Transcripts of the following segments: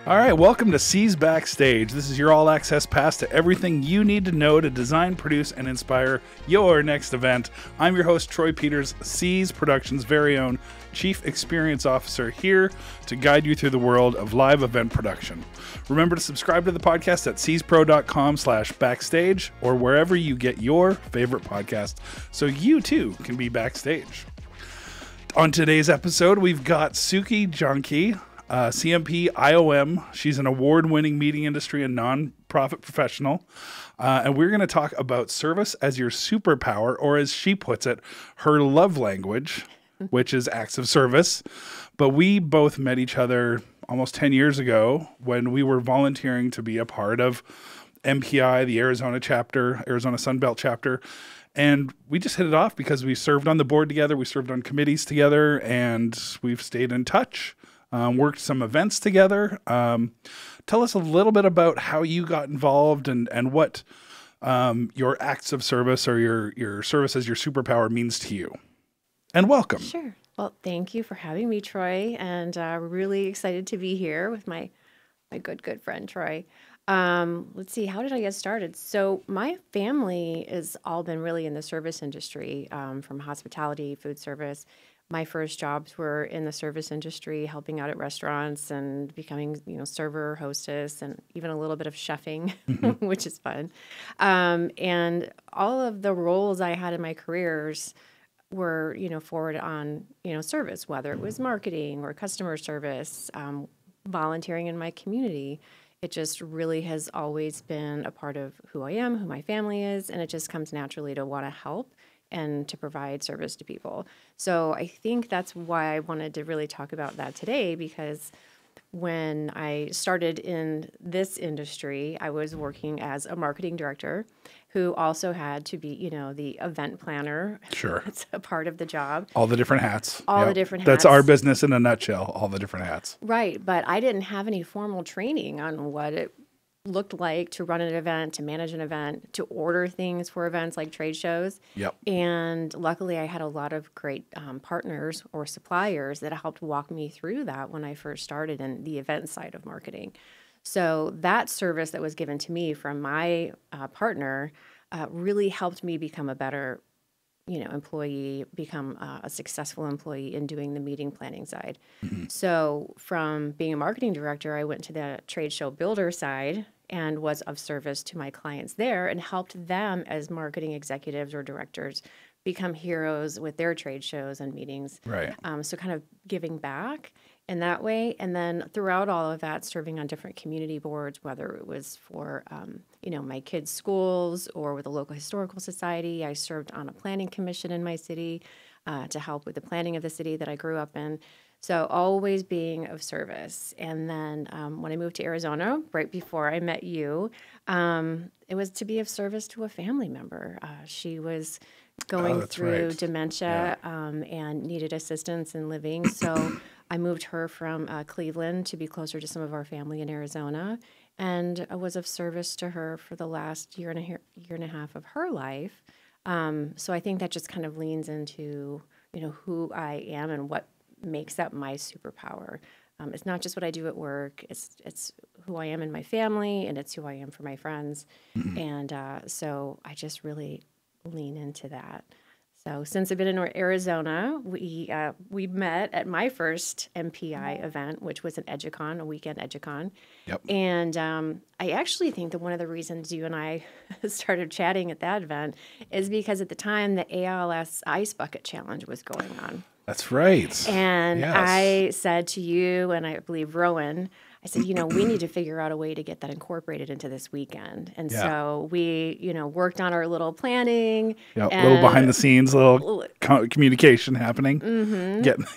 All right, welcome to C's Backstage. This is your all-access pass to everything you need to know to design, produce, and inspire your next event. I'm your host, Troy Peters, C's Productions' very own Chief Experience Officer, here to guide you through the world of live event production. Remember to subscribe to the podcast at cspro.com/backstage or wherever you get your favorite podcast so you too can be backstage. On today's episode, we've got Sukki Jahnke, CMP IOM. She's an award-winning meeting industry and nonprofit professional. And we're going to talk about service as your superpower, or as she puts it, her love language, which is acts of service. But we both met each other almost 10 years ago when we were volunteering to be a part of MPI, the Arizona chapter, Arizona Sunbelt chapter. And we just hit it off because we served on the board together, we served on committees together, and we've stayed in touch. Worked some events together. Tell us a little bit about how you got involved and what your acts of service or your service as your superpower means to you. And welcome. Sure. Well, thank you for having me, Troy. And really excited to be here with my good friend, Troy. Let's see, how did I get started? So my family has all been really in the service industry, from hospitality, food service. My first jobs were in the service industry, helping out at restaurants and becoming, server, hostess, and even a little bit of chefing, which is fun. And all of the roles I had in my careers were, forward on, service, whether it was marketing or customer service, volunteering in my community. It just really has always been a part of who I am, who my family is, and it just comes naturally to want to help and to provide service to people. So I think that's why I wanted to really talk about that today, because when I started in this industry, I was working as a marketing director who also had to be, the event planner. Sure. It's a part of the job. All the different hats. All Yep. the different hats. That's our business in a nutshell, all the different hats. Right. But I didn't have any formal training on what it looked like to run an event, to manage an event, to order things for events like trade shows. Yep. And luckily, I had a lot of great partners or suppliers that helped walk me through that when I first started in the event side of marketing. So that service that was given to me from my partner really helped me become a better employee, become a successful employee in doing the meeting planning side. Mm-hmm. So from being a marketing director, I went to the trade show builder side and was of service to my clients there and helped them as marketing executives or directors become heroes with their trade shows and meetings. Right. So kind of giving back in that way. And then throughout all of that, serving on different community boards, whether it was for, my kids' schools or with a local historical society. I served on a planning commission in my city to help with the planning of the city that I grew up in. So always being of service. And then when I moved to Arizona, right before I met you, it was to be of service to a family member. She was going through dementia and needed assistance in living. So I moved her from Cleveland to be closer to some of our family in Arizona, and I was of service to her for the last year and a half of her life. So I think that just kind of leans into, who I am and what makes up my superpower. It's not just what I do at work. It's who I am in my family, and it's who I am for my friends. Mm-hmm. And so I just really lean into that. So since I've been in Arizona, we met at my first MPI event, which was an EduCon, a weekend EduCon. Yep. And I actually think that one of the reasons you and I started chatting at that event is because at the time the ALS Ice Bucket Challenge was going on. That's right. And yes. I said to you, and I believe Rowan, I said, we need to figure out a way to get that incorporated into this weekend. And so we, worked on our little planning. Yep, a little behind the scenes, little communication happening, mm-hmm. getting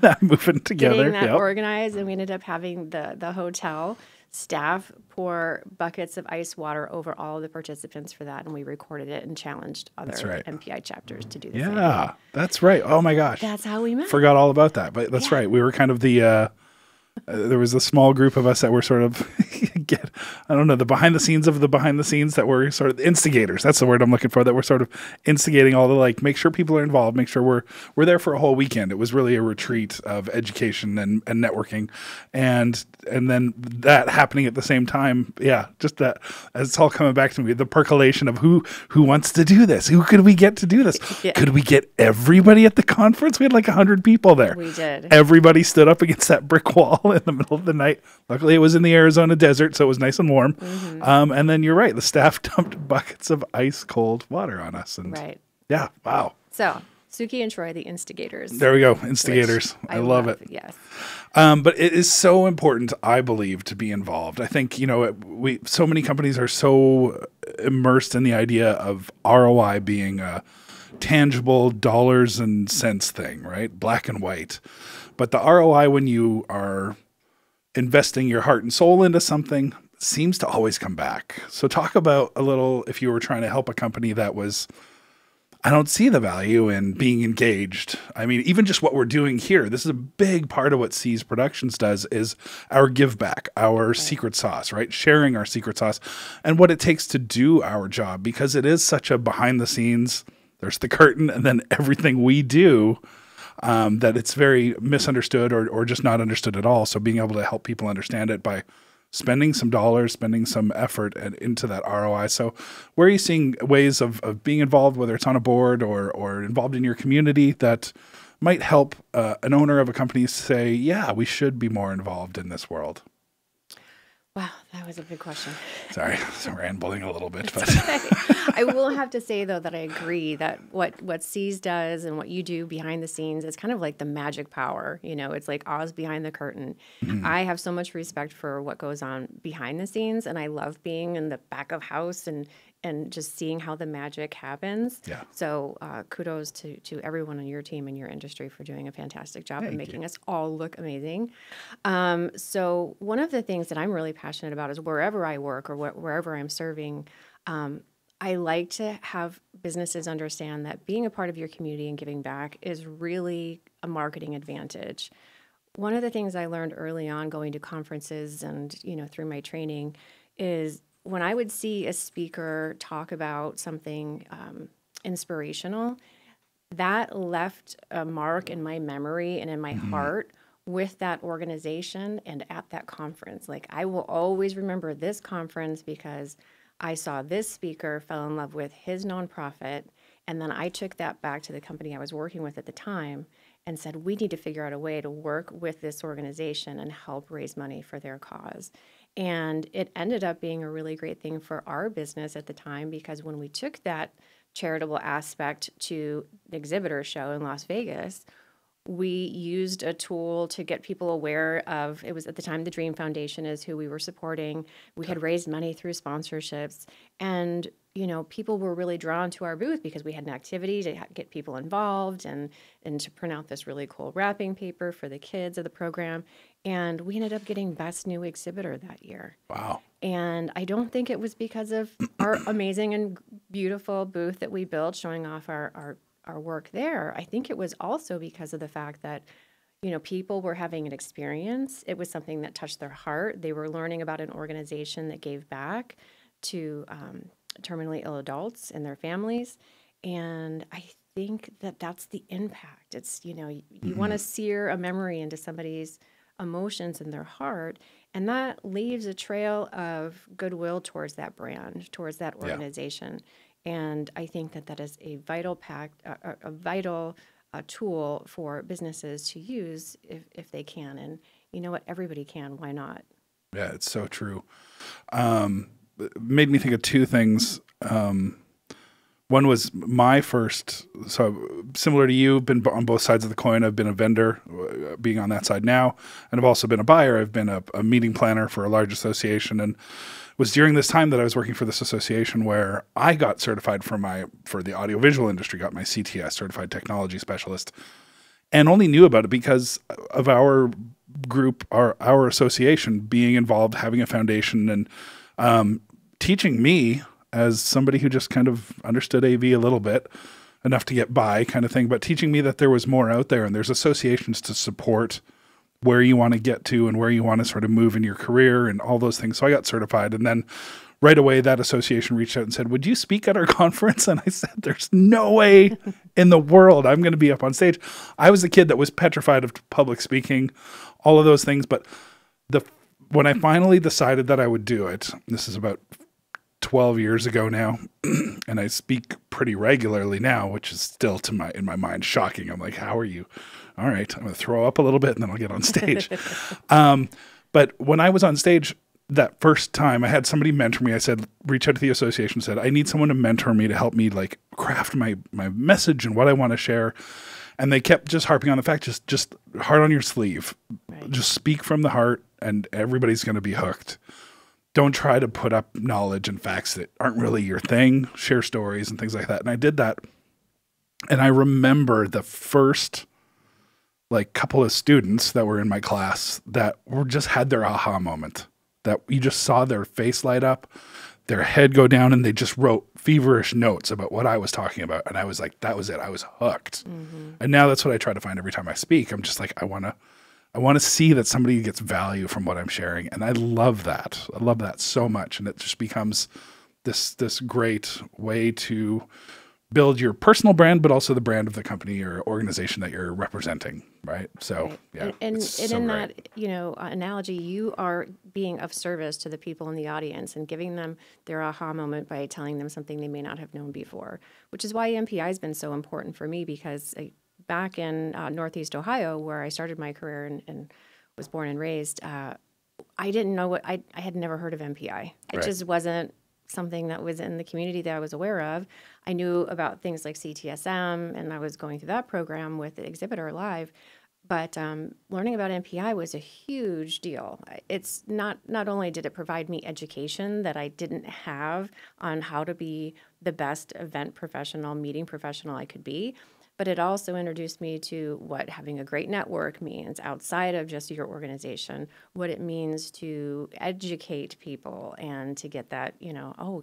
that moving together. Getting that organized. And we ended up having the hotel staff pour buckets of ice water over all of the participants for that. And we recorded it and challenged other MPI chapters to do the same. Yeah, that's right. Oh my gosh. That's how we met. Forgot all about that. But that's right. We were kind of the There was a small group of us that were sort of I don't know, the behind the scenes of the behind the scenes that were sort of instigators. That's the word I'm looking for. That were sort of instigating all the make sure people are involved, make sure we're there for a whole weekend. It was really a retreat of education and networking, and then that happening at the same time. Yeah, just that as it's all coming back to me, the percolation of who wants to do this, who could we get to do this? Yeah. Could we get everybody at the conference? We had 100 people there. We did. Everybody stood up against that brick wall in the middle of the night. Luckily, it was in the Arizona desert, so it was nice and warm. Mm-hmm. And then you're right, the staff dumped buckets of ice cold water on us. And right. Yeah, wow. So Sukki and Troy, the instigators. There we go, instigators. I love it. Yes. But it is so important, I believe, to be involved. I think, so many companies are so immersed in the idea of ROI being a tangible dollars and cents thing, right? Black and white. But the ROI when you are investing your heart and soul into something seems to always come back. So talk about a little, if you were trying to help a company that was, I don't see the value in being engaged. I mean, even just what we're doing here, this is a big part of what C's Productions does is our give back, our secret sauce, right? Sharing our secret sauce and what it takes to do our job, because it is such a behind the scenes, there's the curtain and then everything we do, that it's very misunderstood or just not understood at all. So being able to help people understand it by spending some dollars, spending some effort into that ROI. So where are you seeing ways of being involved, whether it's on a board or involved in your community, that might help an owner of a company say, yeah, we should be more involved in this world? Wow, that was a big question. Sorry, I'm rambling a little bit. But okay. I will have to say, though, that I agree that what C's does and what you do behind the scenes is kind of like the magic power. It's like Oz behind the curtain. Mm-hmm. I have so much respect for what goes on behind the scenes, and I love being in the back of house and just seeing how the magic happens. Yeah. So kudos to everyone on your team and your industry for doing a fantastic job and making us all look amazing. So one of the things that I'm really passionate about is wherever I work or wherever I'm serving, I like to have businesses understand that being a part of your community and giving back is really a marketing advantage. One of the things I learned early on going to conferences and, through my training is when I would see a speaker talk about something inspirational, that left a mark in my memory and in my heart with that organization and at that conference. Like, I will always remember this conference because I saw this speaker, fell in love with his nonprofit, and then I took that back to the company I was working with at the time and said, we need to figure out a way to work with this organization and help raise money for their cause. And it ended up being a really great thing for our business at the time, because when we took that charitable aspect to the exhibitor show in Las Vegas, we used a tool to get people aware of, it was at the time the Dream Foundation is who we were supporting. We had raised money through sponsorships, and people were really drawn to our booth because we had an activity to get people involved and to print out this really cool wrapping paper for the kids of the program. And we ended up getting Best New Exhibitor that year. Wow. And I don't think it was because of our amazing and beautiful booth that we built showing off our work there. I think it was also because of the fact that, people were having an experience. It was something that touched their heart. They were learning about an organization that gave back to terminally ill adults and their families. And I think that that's the impact. It's, you want to sear a memory into somebody's emotions in their heart, and that leaves a trail of goodwill towards that brand, towards that organization. And I think that is a vital tool for businesses to use if they can. And you know what? Everybody can. Why not? Yeah, it's so true. It made me think of two things. One was my first, so similar to you, been on both sides of the coin. I've been a vendor, being on that side now, and I've also been a buyer. I've been a meeting planner for a large association, and it was during this time that I was working for this association where I got certified for the audiovisual industry, got my CTS, Certified Technology Specialist, and only knew about it because of our group, our association being involved, having a foundation, and teaching me as somebody who just kind of understood AV a little bit, enough to get by kind of thing, but teaching me that there was more out there and there's associations to support where you want to get to and where you want to sort of move in your career and all those things. So I got certified, and then right away that association reached out and said, would you speak at our conference? And I said, there's no way in the world I'm going to be up on stage. I was a kid that was petrified of public speaking, all of those things. But when I finally decided that I would do it, this is about 12 years ago now, and I speak pretty regularly now, which is still in my mind shocking. I'm like, how are you? All right, I'm going to throw up a little bit and then I'll get on stage. But when I was on stage that first time, I had somebody mentor me. I said, reach out to the association, said, I need someone to mentor me to help me like craft my message and what I want to share. And they kept just harping on the fact, just heart on your sleeve, right. Just speak from the heart and everybody's going to be hooked. Don't try to put up knowledge and facts that aren't really your thing. Share stories and things like that. And I did that. And I remember the first like couple of students that were in my class that were just had their aha moment, that you just saw their face light up, their head go down, and they just wrote feverish notes about what I was talking about. And I was like, that was it. I was hooked. Mm-hmm. And now that's what I try to find every time I speak. I'm just like, I want to see that somebody gets value from what I'm sharing. And I love that. I love that so much. And it just becomes this great way to build your personal brand, but also the brand of the company or organization that you're representing, right? So, right. Yeah. And in that, analogy, you are being of service to the people in the audience and giving them their aha moment by telling them something they may not have known before, which is why MPI has been so important for me, because back in Northeast Ohio, where I started my career and was born and raised, I didn't know I had never heard of MPI. It right. just wasn't something that was in the community that I was aware of. I knew about things like CTSM, and I was going through that program with the Exhibitor Live. But learning about MPI was a huge deal. It's not only did it provide me education that I didn't have on how to be the best event professional, meeting professional I could be, but it also introduced me to what having a great network means outside of just your organization, what it means to educate people and to get that,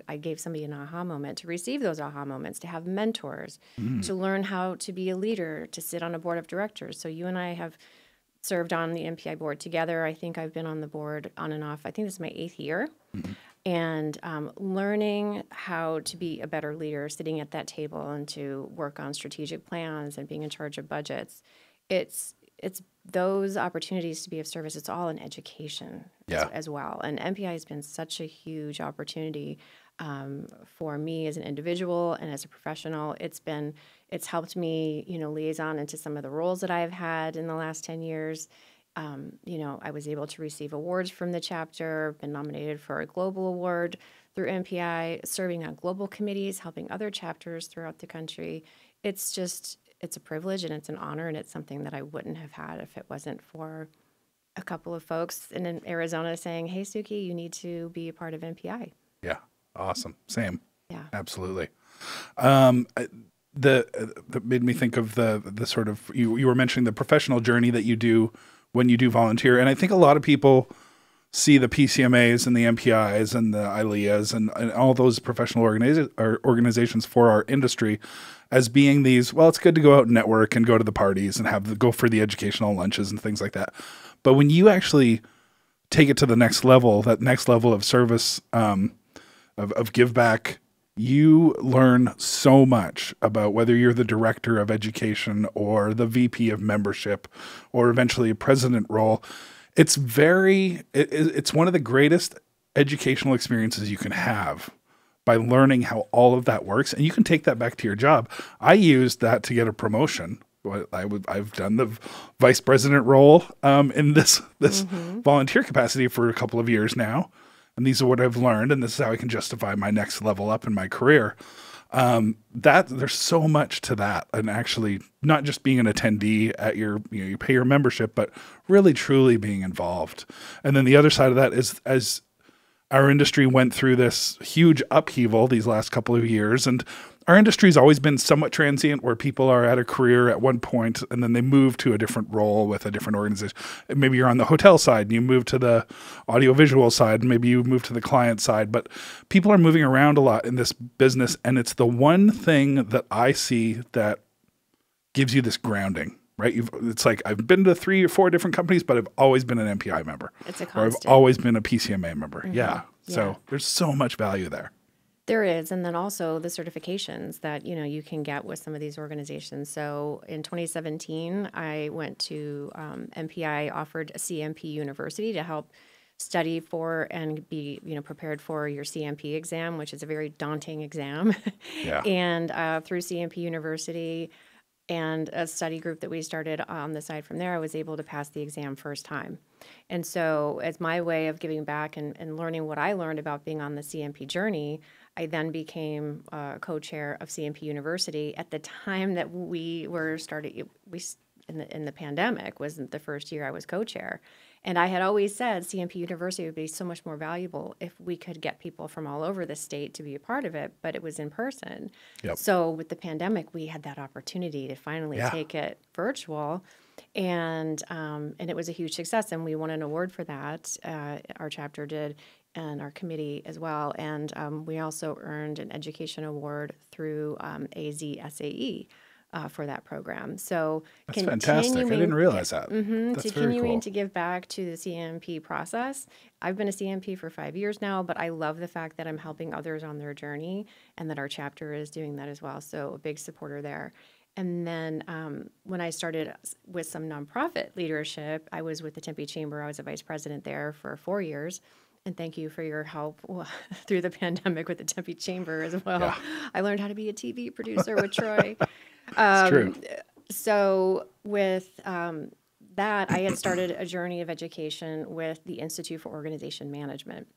I gave somebody an aha moment, to receive those aha moments, to have mentors, to learn how to be a leader, to sit on a board of directors. So you and I have served on the MPI board together. I think I've been on the board on and off. I think this is my 8th year. Mm-hmm. And learning how to be a better leader, sitting at that table and to work on strategic plans and being in charge of budgets. It's those opportunities to be of service. It's all in education as well. And MPI has been such a huge opportunity for me as an individual and as a professional. It's helped me, liaison into some of the roles that I've had in the last 10 years. I was able to receive awards from the chapter, been nominated for a global award through MPI, serving on global committees, helping other chapters throughout the country. It's a privilege and it's an honor, and it's something that I wouldn't have had if it wasn't for a couple of folks in Arizona saying, hey, Sukki, you need to be a part of MPI. Yeah. Awesome. Same. Yeah. Absolutely. That made me think of the sort of, you were mentioning the professional journey that you do when you do volunteer. And I think a lot of people see the PCMAs and the MPIs and the ILEAs and all those professional organizations for our industry as being these, well, it's good to go out and network and go to the parties and go for the educational lunches and things like that. But when you actually take it to the next level, that next level of service, of give back, you learn so much about whether you're the director of education or the VP of membership or eventually a president role. It's one of the greatest educational experiences you can have by learning how all of that works. And you can take that back to your job. I used that to get a promotion. I've done the vice president role in this volunteer capacity for a couple of years now. And these are what I've learned, and this is how I can justify my next level up in my career. There's so much to that, and actually not just being an attendee at you pay your membership, but really truly being involved. And then the other side of that is, as our industry went through this huge upheaval these last couple of years, and our industry's always been somewhat transient, where people are at a career at one point and then they move to a different role with a different organization. Maybe you're on the hotel side and you move to the audiovisual side, and maybe you move to the client side, but people are moving around a lot in this business. And it's the one thing that I see that gives you this grounding. right? It's like I've been to 3 or 4 different companies, but I've always been an MPI member. It's a Or I've constant. always been a PCMA member. Yeah. Yeah. So there's so much value there. There is, and then also the certifications that, you can get with some of these organizations. So in 2017, I went to MPI offered a CMP university to help study for and be, prepared for your CMP exam, which is a very daunting exam. Yeah. And through CMP University and a study group that we started on the side from there, I was able to pass the exam first time. And so, as my way of giving back and learning what I learned about being on the CMP journey, I then became co-chair of CMP University. At the time that we were starting, in the pandemic was the first year I was co-chair. And I had always said CMP University would be so much more valuable if we could get people from all over the state to be a part of it, but it was in person. Yep. So with the pandemic, we had that opportunity to finally take it virtual. And it was a huge success, and we won an award for that. Our chapter did, and our committee as well. And we also earned an education award through AZSAE. For that program. So that's fantastic. I didn't realize that. That's continuing very cool. to give back to the CMP process. I've been a CMP for 5 years now, but I love the fact that I'm helping others on their journey and that our chapter is doing that as well. So a big supporter there. And then when I started with some nonprofit leadership, I was with the Tempe Chamber. I was a vice president there for 4 years. And thank you for your help through the pandemic with the Tempe Chamber as well. Yeah. I learned how to be a TV producer with Troy. It's true. So with that, I had started a journey of education with the Institute for Organization Management.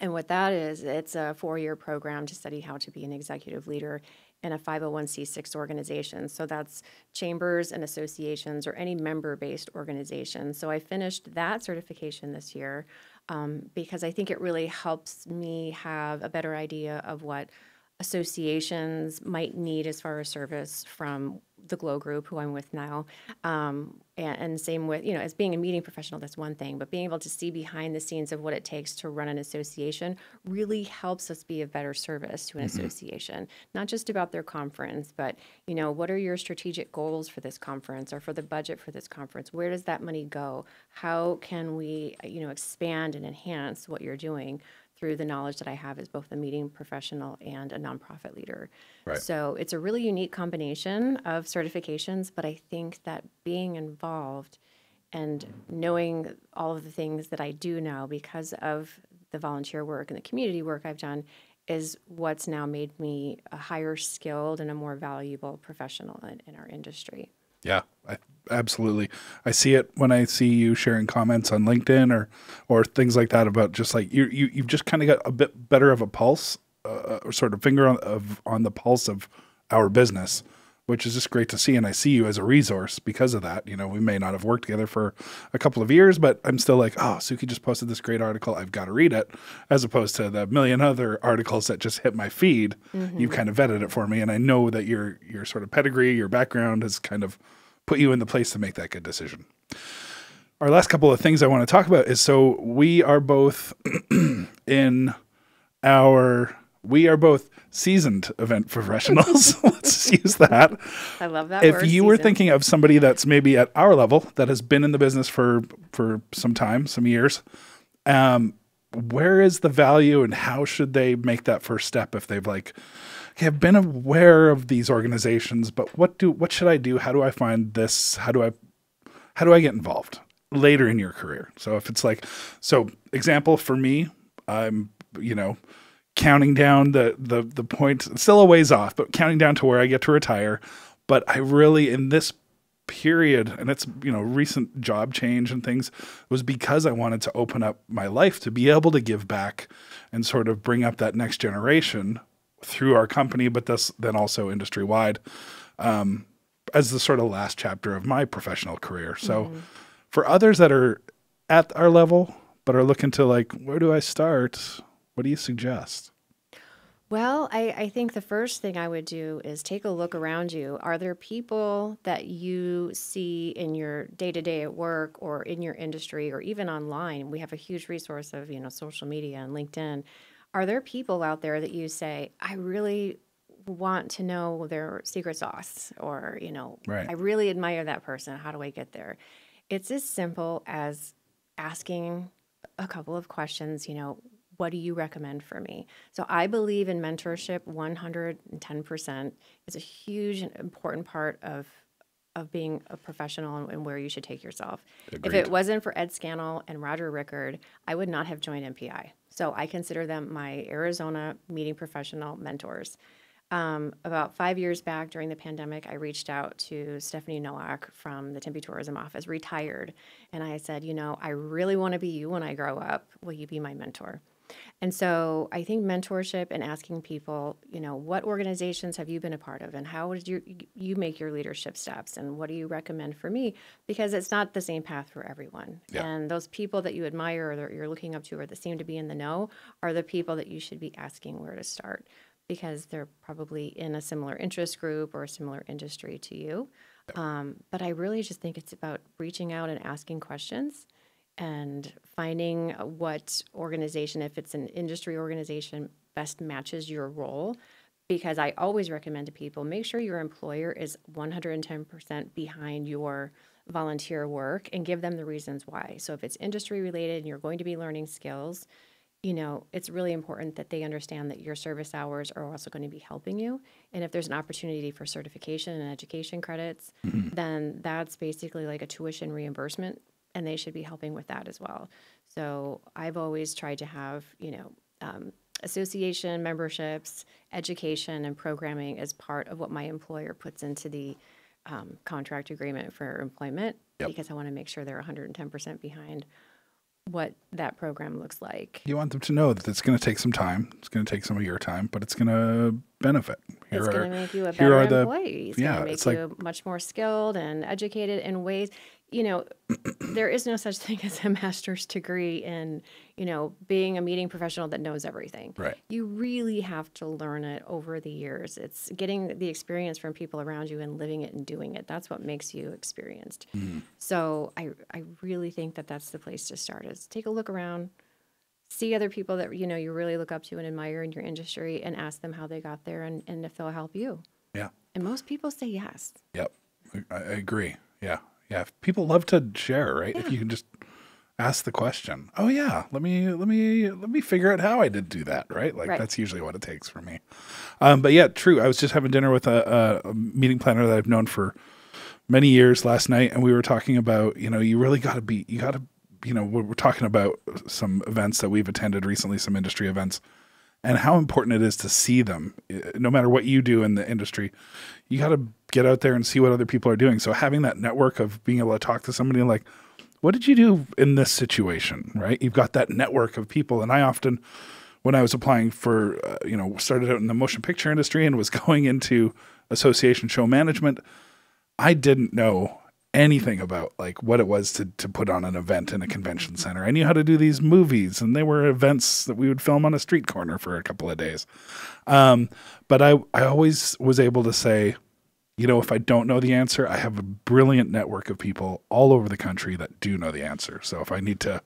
And what that is, it's a 4-year program to study how to be an executive leader in a 501c6 organization. So that's chambers and associations or any member-based organization. So I finished that certification this year because I think it really helps me have a better idea of what associations might need as far as service from the Glow Group, who I'm with now. And same with, as being a meeting professional, that's one thing, but being able to see behind the scenes of what it takes to run an association really helps us be of better service to an association. Not just about their conference, but, what are your strategic goals for this conference or for the budget for this conference? Where does that money go? How can we, expand and enhance what you're doing through the knowledge that I have as both a meeting professional and a nonprofit leader. Right. So it's a really unique combination of certifications, but I think that being involved and knowing all of the things that I do now because of the volunteer work and the community work I've done is what's now made me a higher skilled and a more valuable professional in our industry. Yeah, absolutely. I see it when I see you sharing comments on LinkedIn or things like that about just like you've just kind of got a bit better of a pulse or sort of finger on the pulse of our business, which is just great to see. And I see you as a resource because of that. We may not have worked together for a couple of years, but I'm still like, oh, Sukki just posted this great article. I've got to read it, as opposed to the million other articles that just hit my feed. You've kind of vetted it for me. And I know that your sort of pedigree, your background has kind of put you in the place to make that good decision. Our last couple of things I want to talk about is, so we are both we are both seasoned event professionals. Let's use that. I love that If word, you were seasoned. thinking of somebody that's maybe at our level that has been in the business for some time, some years, where is the value and how should they make that first step if they've like, okay, I've been aware of these organizations, but what should I do? How do I find this? How do I get involved later in your career? So if it's like, example for me, I'm, counting down the point, still a ways off, but counting down to where I get to retire. But I really, in this period, and it's, recent job change and things, was because I wanted to open up my life to be able to give back and sort of bring up that next generation through our company, but then also industry wide, as the sort of last chapter of my professional career. So for others that are at our level, but are looking to like, where do I start? What do you suggest? Well, I think the first thing I would do is take a look around you. Are there people that you see in your day-to-day at work or in your industry or even online? We have a huge resource of, social media and LinkedIn. Are there people out there that you say, I really want to know their secret sauce or, Right. I really admire that person. How do I get there? It's as simple as asking a couple of questions, what do you recommend for me? So I believe in mentorship 110%. It's a huge and important part of being a professional and where you should take yourself. If Agreed. it wasn't for Ed Scannell and Roger Rickard, I would not have joined MPI. So I consider them my Arizona meeting professional mentors. About 5 years back during the pandemic, I reached out to Stephanie Nowak from the Tempe Tourism Office, retired. And I said, I really want to be you when I grow up. Will you be my mentor? And so I think mentorship and asking people, what organizations have you been a part of and how did you make your leadership steps and what do you recommend for me? Because it's not the same path for everyone. Yeah. And those people that you admire or that you're looking up to or that seem to be in the know are the people that you should be asking where to start because they're probably in a similar interest group or a similar industry to you. But I really just think it's about reaching out and asking questions and finding what organization, if it's an industry organization, best matches your role. Because I always recommend to people, make sure your employer is 110% behind your volunteer work and give them the reasons why. So if it's industry related and you're going to be learning skills, it's really important that they understand that your service hours are also going to be helping you. And if there's an opportunity for certification and education credits, then that's basically like a tuition reimbursement and they should be helping with that as well. So I've always tried to have, association memberships, education, and programming as part of what my employer puts into the contract agreement for employment because I want to make sure they're 110% behind what that program looks like. You want them to know that it's going to take some time. It's going to take some of your time, but it's going to benefit. It's going to make you a better employee. It's going to make you much more skilled and educated in ways. There is no such thing as a master's degree in, being a meeting professional that knows everything. Right. You really have to learn it over the years. It's getting the experience from people around you and living it and doing it. That's what makes you experienced. So I really think that that's the place to start is take a look around, see other people that, you really look up to and admire in your industry and ask them how they got there and if they'll help you. Yeah. And most people say yes. Yep. I agree. Yeah. Yeah. People love to share, right? Yeah. If you can just ask the question. Oh yeah. Let me figure out how I did do that. Right. That's usually what it takes for me. But yeah, true. I was just having dinner with a meeting planner that I've known for many years last night. And we were talking about, you really got to, we're talking about some events that we've attended recently, some industry events, and how important it is to see them. No matter what you do in the industry, you got to get out there and see what other people are doing. So having that network of being able to talk to somebody like, what did you do in this situation, right? You've got that network of people. And I often, when I was applying for, started out in the motion picture industry and was going into association show management, I didn't know anything about like what it was to put on an event in a convention center. I knew how to do these movies and they were events that we would film on a street corner for a couple of days. But I always was able to say, if I don't know the answer, I have a brilliant network of people all over the country that do know the answer. So if I need to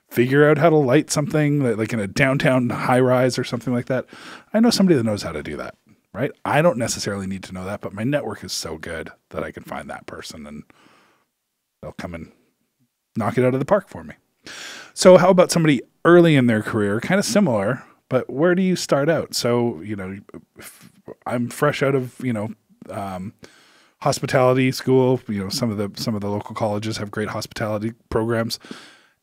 figure out how to light something like in a downtown high rise or something like that, I know somebody that knows how to do that. Right? I don't necessarily need to know that, but my network is so good that I can find that person and they'll come and knock it out of the park for me. So how about somebody early in their career, kind of similar, but where do you start out? So, if I'm fresh out of, hospitality school, some of the local colleges have great hospitality programs,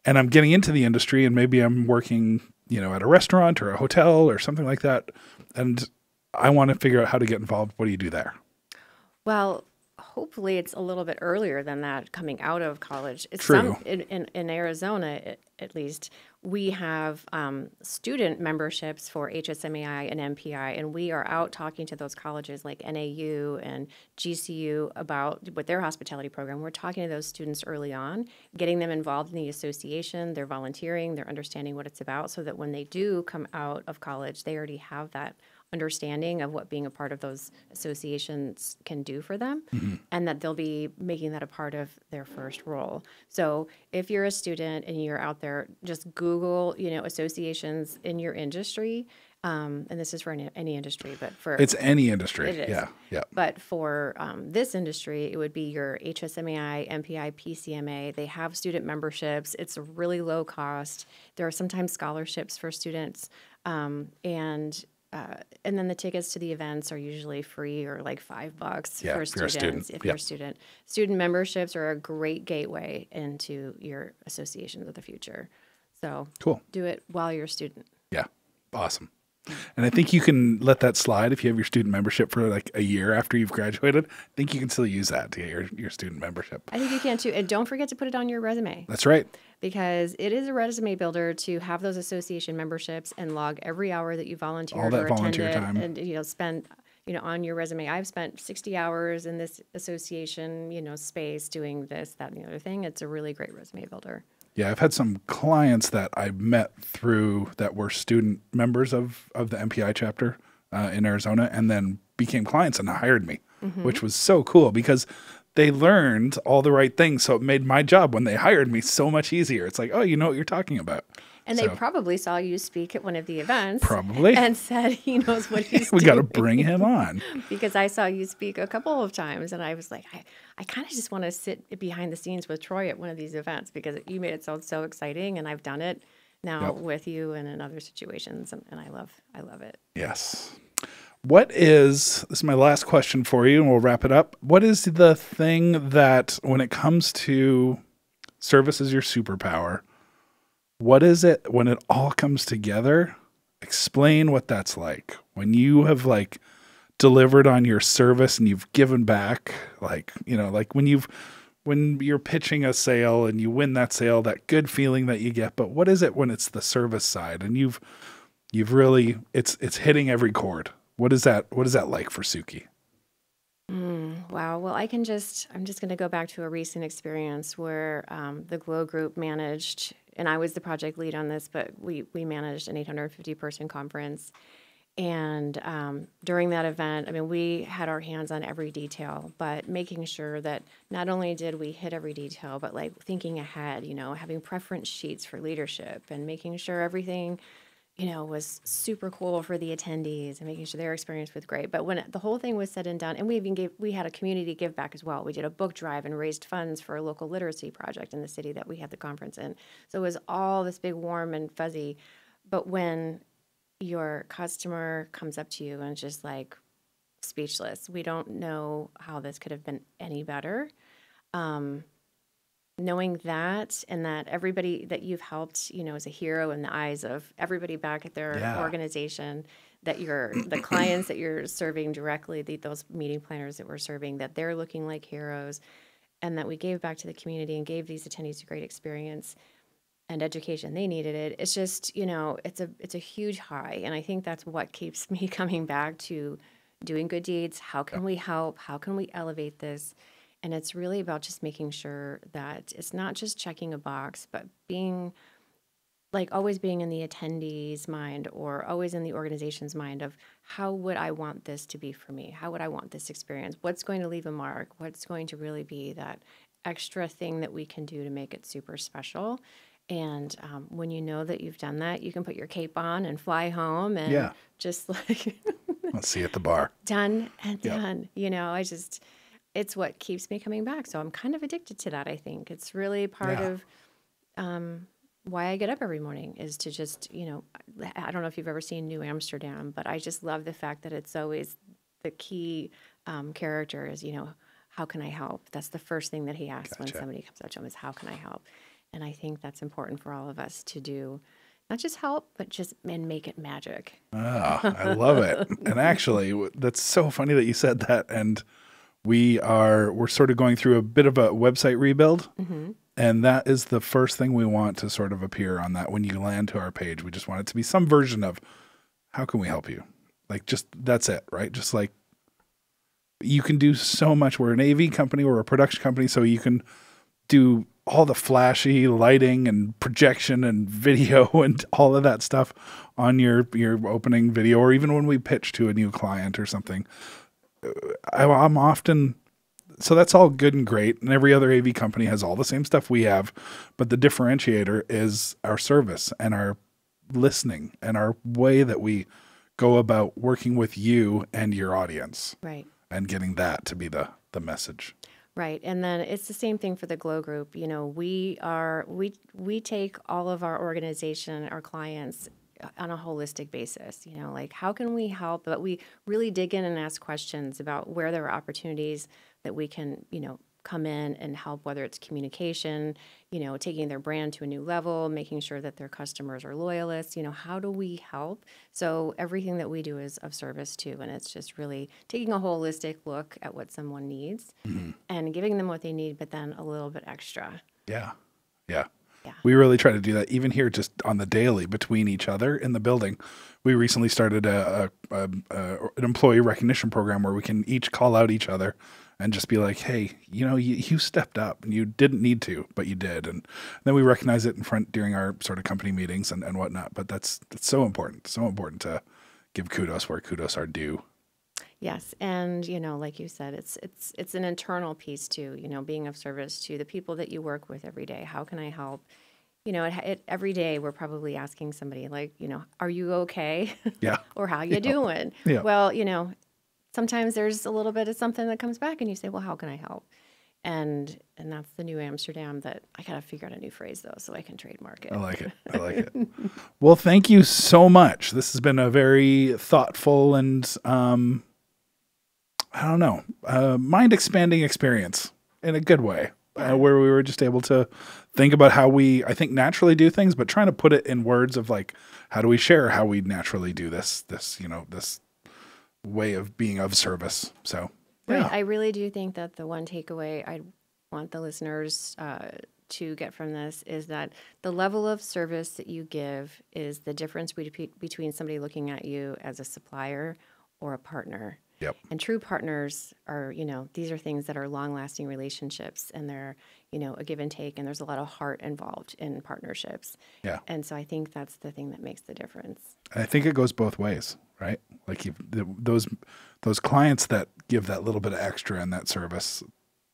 and I'm getting into the industry and maybe I'm working, at a restaurant or a hotel or something like that. And I want to figure out how to get involved. What do you do there? Well, hopefully it's a little bit earlier than that coming out of college. It's True. In Arizona, at least, we have student memberships for HSMAI and MPI, and we are out talking to those colleges like NAU and GCU about with their hospitality program. We're talking to those students early on, getting them involved in the association. They're volunteering. They're understanding what it's about so that when they do come out of college, they already have that understanding of what being a part of those associations can do for them, and that they'll be making that a part of their first role. So if you're a student and you're out there, just Google, associations in your industry. And this is for any industry, but for It's any industry. it is. Yeah. Yeah. But for this industry, it would be your HSMAI, MPI, PCMA. They have student memberships. It's a really low cost. There are sometimes scholarships for students, and then the tickets to the events are usually free or like $5 Yeah, for if you're a students. student. If Yep. you're a student, student memberships are a great gateway into your associations of the future. So Cool. do it while you're a student. Yeah. Awesome. And I think you can let that slide if you have your student membership for like a year after you've graduated. I think you can still use that to get your student membership. I think you can too. And don't forget to put it on your resume, That's right. because it is a resume builder to have those association memberships and log every hour that you volunteered All that or volunteer attended time. and spend on your resume. I've spent 60 hours in this association space doing this, that, and the other thing. It's a really great resume builder. Yeah, I've had some clients that I met through that were student members of the MPI chapter in Arizona, and then became clients and hired me, which was so cool because they learned all the right things. So it made my job when they hired me so much easier. It's like, oh, you know what you're talking about. And So, they probably saw you speak at one of the events. Probably. And said he knows what he's we doing. got to bring him on. Because I saw you speak a couple of times, and I was like, I kind of just want to sit behind the scenes with Troy at one of these events, because you made it sound so exciting, and I've done it now Yep. with you and in other situations, and I love it. Yes. This is my last question for you, and we'll wrap it up. What is the thing that, when it comes to service as your superpower, what is it when it all comes together? Explain what that's like. When you have like delivered on your service and you've given back, like when you're pitching a sale and you win that sale, that good feeling that you get. But what is it when it's the service side and you've really, it's hitting every chord? What is that like for Sukki? Wow. Well, I'm just going to go back to a recent experience where the Glow Group managed, and I was the project lead on this, but we managed an 850-person conference. And during that event, I mean, we had our hands on every detail, but making sure that not only did we hit every detail, but like thinking ahead, having preference sheets for leadership and making sure everything was super cool for the attendees and making sure their experience was great. But when the whole thing was said and done, and we had a community give back as well. We did a book drive and raised funds for a local literacy project in the city that we had the conference in. So it was all this big, warm and fuzzy. But when your customer comes up to you and just like speechless, we don't know how this could have been any better. Knowing that, and that everybody that you've helped, is a hero in the eyes of everybody back at their organization, that the clients that you're serving directly, those meeting planners that we're serving, that they're looking like heroes, and that we gave back to the community and gave these attendees a great experience and education. They needed it. It's just, it's a huge high. And I think that's what keeps me coming back to doing good deeds. How can we help? How can we elevate this? And it's really about just making sure that it's not just checking a box, but always being in the attendee's mind or always in the organization's mind of how would I want this to be for me? How would I want this experience? What's going to leave a mark? What's going to really be that extra thing that we can do to make it super special? And when you know that you've done that, you can put your cape on and fly home and just like Let's see at the bar. Done and done. It's what keeps me coming back. So I'm kind of addicted to that, I think. It's really part of why I get up every morning is to just, I don't know if you've ever seen New Amsterdam, but I just love the fact that it's always the key character is, how can I help? That's the first thing that he asks when somebody comes up to him is, how can I help? And I think that's important for all of us to do. Not just help, but and make it magic. I love it. And actually, that's so funny that you said that. And we're sort of going through a bit of a website rebuild. Mm-hmm. And that is the first thing we want to sort of appear on that. When you land to our page, we just want it to be some version of, how can we help you? Like, just, that's it, right? Just like, you can do so much. We're an AV company, we're a production company, so you can do all the flashy lighting and projection and video and all of that stuff on your opening video, or even when we pitch to a new client or something. I'm often, so that's all good and great, and every other AV company has all the same stuff we have, but the differentiator is our service and our listening and our way that we go about working with you and your audience Right. and getting that to be the message. Right. And then it's the same thing for the Glow Group. You know, we take all of our organization, our clients on a holistic basis, you know, like how can we help? But we really dig in and ask questions about where there are opportunities that we can, you know, come in and help, whether it's communication, you know, taking their brand to a new level, making sure that their customers are loyalists, you know, how do we help? So everything that we do is of service too. And it's just really taking a holistic look at what someone needs and giving them what they need, but then a little bit extra. Yeah. Yeah. Yeah. We really try to do that even here, just on the daily between each other in the building. We recently started an employee recognition program where we can each call out each other and just be like, hey, you know, you stepped up and you didn't need to, but you did. And then we recognize it in front during our sort of company meetings and whatnot. But that's so important. So important to give kudos where kudos are due. Yes, and you know, like you said, it's an internal piece too. You know, being of service to the people that you work with every day. How can I help? You know, every day we're probably asking somebody like, you know, are you okay? Yeah. Or how you doing? Yeah. Well, you know, sometimes there's a little bit of something that comes back, and you say, well, how can I help? And that's the new Amsterdam that I gotta figure out a new phrase though, so I can trademark it. I like it. I like it. Well, thank you so much. This has been a very thoughtful and I don't know, mind expanding experience in a good way, where we were just able to think about how we, I think, naturally do things, but trying to put it in words of like, how do we share how we naturally do this, you know, this way of being of service. So, yeah. Right. I really do think that the one takeaway I want the listeners to get from this is that the level of service that you give is the difference between somebody looking at you as a supplier or a partner. Yep. And true partners are, you know, these are things that are long-lasting relationships, and they're, you know, a give and take, and there's a lot of heart involved in partnerships. Yeah. And so I think that's the thing that makes the difference. I think it goes both ways, right? Like those clients that give that little bit of extra in that service,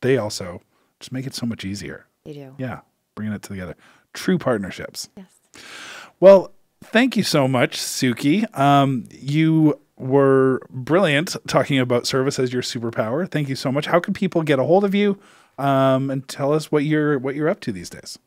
they also just make it so much easier. They do. Yeah. Bringing it together. True partnerships. Yes. Well, thank you so much, Sukki. You were brilliant talking about service as your superpower. Thank you so much. How can people get a hold of you and tell us what you're up to these days?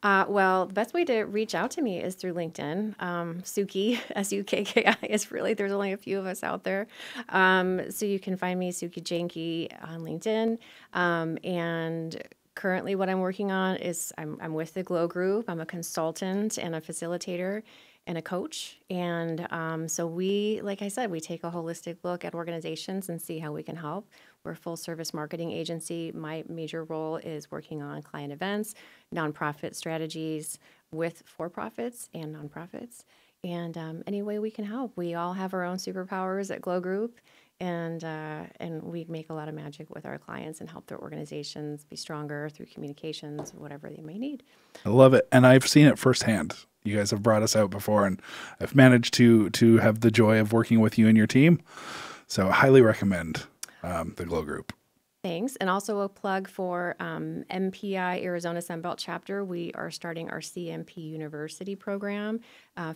Well, the best way to reach out to me is through LinkedIn. Sukki, Sukki is really, there's only a few of us out there. So you can find me, Sukki Jahnke, on LinkedIn. And currently what I'm working on is I'm with the Glow Group. I'm a consultant and a facilitator and a coach. And so we, like I said, we take a holistic look at organizations and see how we can help. We're a full service marketing agency. My major role is working on client events, nonprofit strategies with for-profits and nonprofits. And any way we can help. We all have our own superpowers at Glow Group, and we make a lot of magic with our clients and help their organizations be stronger through communications, whatever they may need. I love it. And I've seen it firsthand. You guys have brought us out before, and I've managed to have the joy of working with you and your team. So I highly recommend the Glow Group. Thanks. And also a plug for MPI Arizona Sunbelt chapter. We are starting our CMP University program.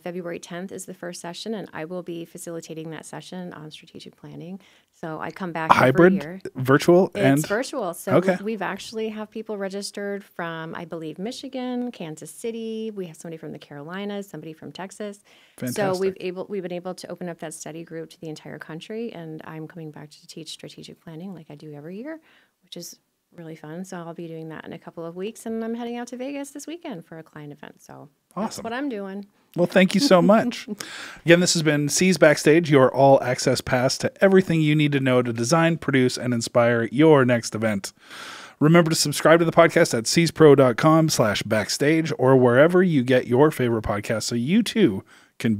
February 10th is the first session, and I will be facilitating that session on strategic planning. So I come back hybrid, every year. Virtual, It's virtual. So okay. we've actually have people registered from, I believe, Michigan, Kansas City. We have somebody from the Carolinas, somebody from Texas. Fantastic. So we've been able to open up that study group to the entire country, and I'm coming back to teach strategic planning like I do every year, which is really fun. So I'll be doing that in a couple of weeks, and I'm heading out to Vegas this weekend for a client event. So that's what I'm doing. Well, thank you so much. Again, this has been C's Backstage, your all-access pass to everything you need to know to design, produce, and inspire your next event. Remember to subscribe to the podcast at cspro.com/backstage or wherever you get your favorite podcast so you too